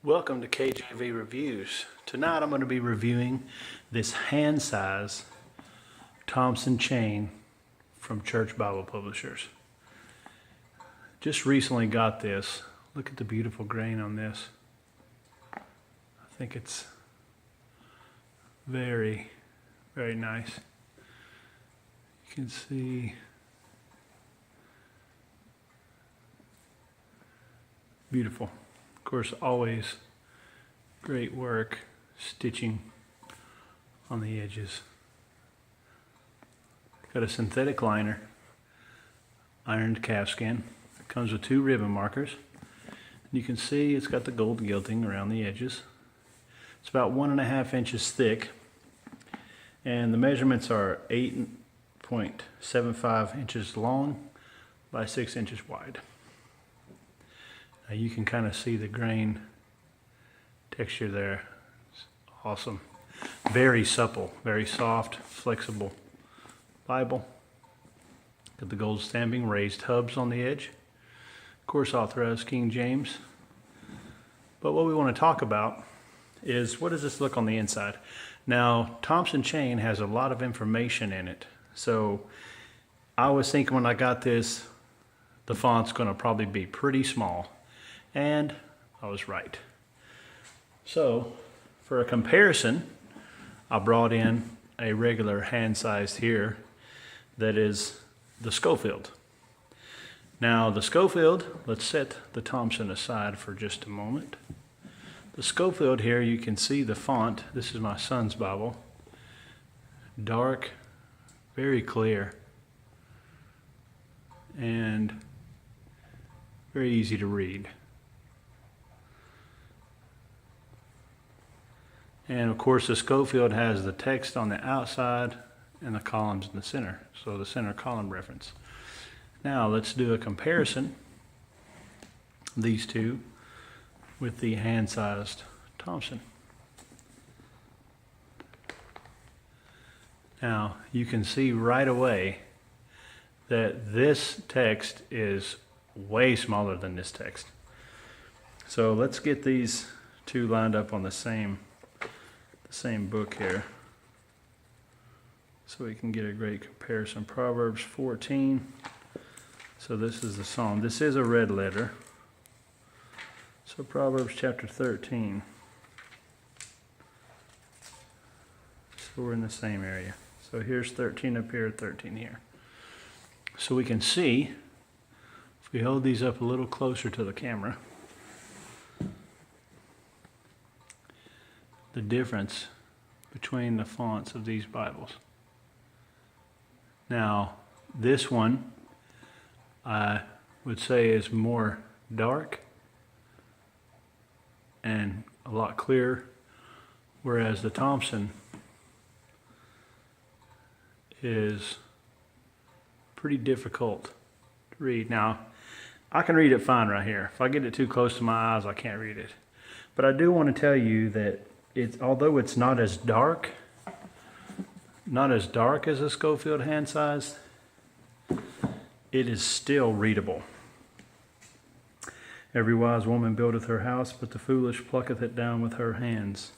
Welcome to KJV Reviews. Tonight I'm going to be reviewing this hand size Thompson chain from Church Bible Publishers. Just recently got this. Look at the beautiful grain on this. I think it's very, very nice. You can see beautiful. Of course, always great work stitching on the edges. Got a synthetic liner, ironed calfskin. It comes with 2 ribbon markers. You can see it's got the gold gilding around the edges. It's about 1.5 inches thick, and the measurements are 8.75 inches long by 6 inches wide. Now you can kind of see the grain texture there. It's awesome. Very supple, very soft, flexible Bible. Got the gold stamping, raised hubs on the edge. Of course, authorized King James. But what we want to talk about is, what does this look on the inside? Now, Thompson chain has a lot of information in it. So I was thinking when I got this, the font's going to probably be pretty small. And I was right. So for a comparison, I brought in a regular hand sized here that is the Schofield. Now the Schofield, let's set the Thompson aside for just a moment. The Schofield here, you can see the font. This is my son's Bible. Dark, very clear, and very easy to read. And of course the Schofield has the text on the outside and the columns in the center, so the center column reference. Now let's do a comparison, these two, with the hand-sized Thompson. Now you can see right away that this text is way smaller than this text. So let's get these two lined up on the same book here, so we can get a great comparison. Proverbs 14. So this is the Psalm. This is a red letter. So Proverbs chapter 13. So we're in the same area. So here's 13 up here, 13 here. So we can see, if we hold these up a little closer to the camera, the difference between the fonts of these Bibles. Now, this one I would say is more dark and a lot clearer, whereas the Thompson is pretty difficult to read. Now, I can read it fine right here. If I get it too close to my eyes, I can't read it. But I do want to tell you that although it's not as dark as a Schofield hand size, it is still readable. Every wise woman buildeth her house, but the foolish plucketh it down with her hands.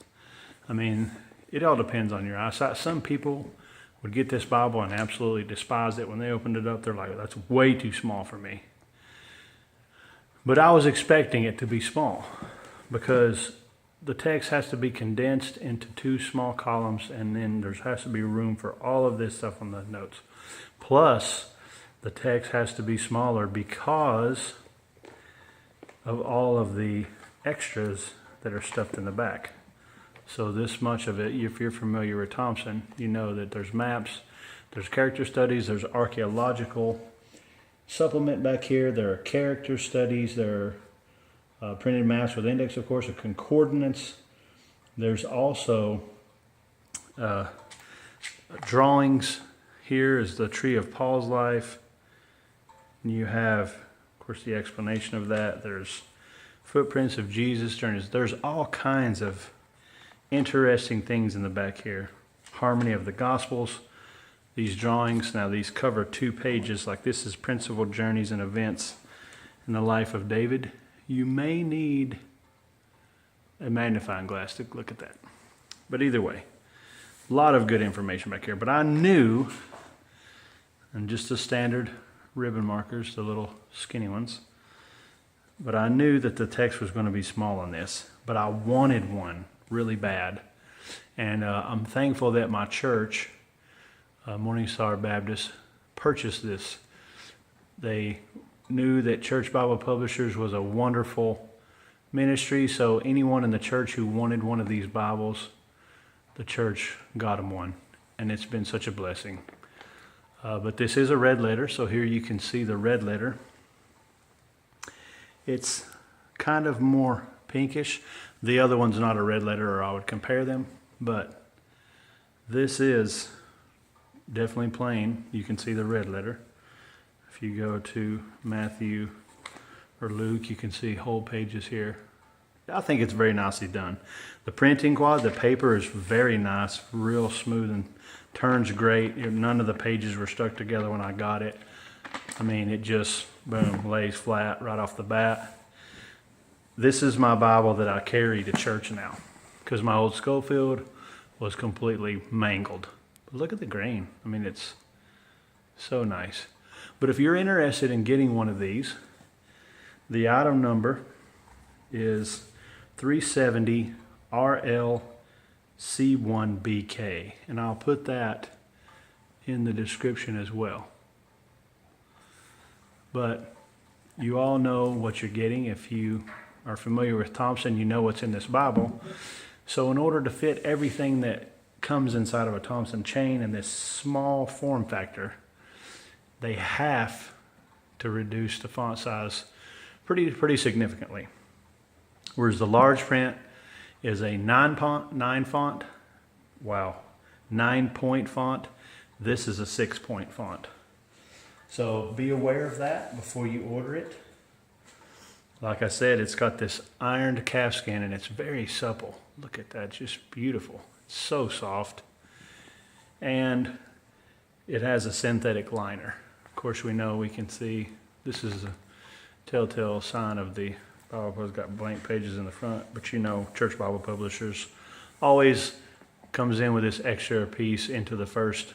I mean, it all depends on your eyesight. Some people would get this Bible and absolutely despise it. When they opened it up, they're like, that's way too small for me. But I was expecting it to be small, because the text has to be condensed into 2 small columns, and then there has to be room for all of this stuff on the notes. Plus, the text has to be smaller because of all of the extras that are stuffed in the back. So this much of it, if you're familiar with Thompson, you know that there's maps, there's character studies, there's archaeological supplement back here, there are character studies, there are printed maps with index, of course, of concordance. There's also drawings. Here is the tree of Paul's life. And you have, of course, the explanation of that. There's footprints of Jesus during his. There's all kinds of interesting things in the back here. Harmony of the Gospels. These drawings, now these cover 2 pages. Like this is Principal Journeys and Events in the Life of David. You may need a magnifying glass to look at that. But either way, a lot of good information back here. But I knew, and just the standard ribbon markers, the little skinny ones, but I knew that the text was going to be small on this, but I wanted one really bad. And I'm thankful that my church, Morning Star Baptist, purchased this. They knew that Church Bible Publishers was a wonderful ministry, so anyone in the church who wanted one of these Bibles, the church got them one, and it's been such a blessing. But this is a red letter, so here you can see the red letter. It's kind of more pinkish. The other one's not a red letter, or I would compare them, but this is definitely plain. You can see the red letter. If you go to Matthew or Luke, you can see whole pages here. I think it's very nicely done. The printing quality, the paper is very nice, real smooth and turns great. None of the pages were stuck together when I got it. I mean, it just, boom, lays flat right off the bat. This is my Bible that I carry to church now, because my old Schofield was completely mangled. But look at the grain. I mean, it's so nice. But if you're interested in getting one of these, the item number is 370 RL C1BK, and I'll put that in the description as well. But you all know what you're getting. If you are familiar with Thompson, you know what's in this Bible. So in order to fit everything that comes inside of a Thompson chain in this small form factor, they have to reduce the font size pretty significantly. Whereas the large print is a 9-point font. This is a 6-point font. So be aware of that before you order it. Like I said, it's got this ironed calfskin and it's very supple. Look at that, just beautiful. It's so soft. And it has a synthetic liner. Of course, we can see this is a telltale sign of the Bible has got blank pages in the front, but you know, Church Bible Publishers always comes in with this extra piece into the first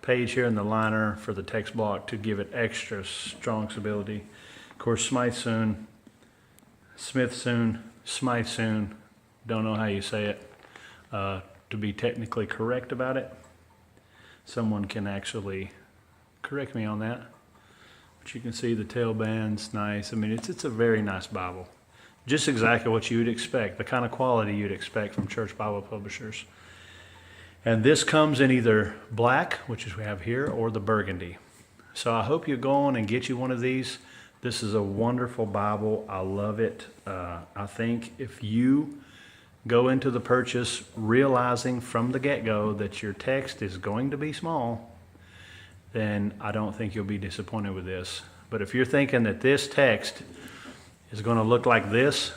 page here in the liner for the text block to give it extra strong stability. Of course, Smithsoon, Smithsoon, don't know how you say it. To be technically correct about it, someone can actually correct me on that. But you can see the tail band's nice. I mean, it's a very nice Bible. Just exactly what you would expect, the kind of quality you'd expect from Church Bible Publishers. And this comes in either black, which is we have here, or the burgundy. So I hope you go on and get you one of these. This is a wonderful Bible. I love it. I think if you go into the purchase realizing from the get-go that your text is going to be small, then I don't think you'll be disappointed with this. But if you're thinking that this text is going to look like this,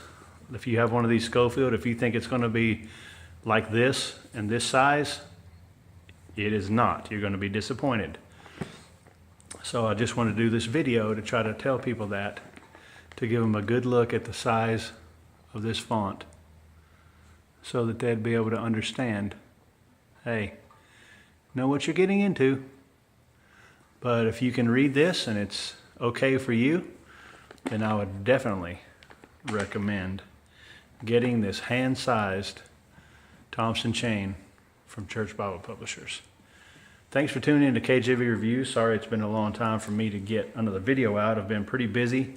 if you have one of these Schofield, if you think it's going to be like this and this size, it is not. You're going to be disappointed. So I just want to do this video to try to tell people that, to give them a good look at the size of this font so that they'd be able to understand, hey, know what you're getting into. But if you can read this and it's okay for you, then I would definitely recommend getting this hand-sized Thompson chain from Church Bible Publishers. Thanks for tuning in to KJV Reviews. Sorry it's been a long time for me to get another video out. I've been pretty busy.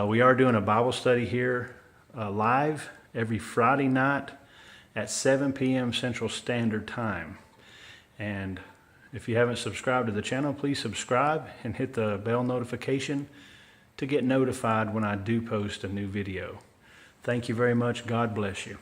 We are doing a Bible study here live every Friday night at 7 p.m. Central Standard Time. And if you haven't subscribed to the channel, please subscribe and hit the bell notification to get notified when I do post a new video. Thank you very much. God bless you.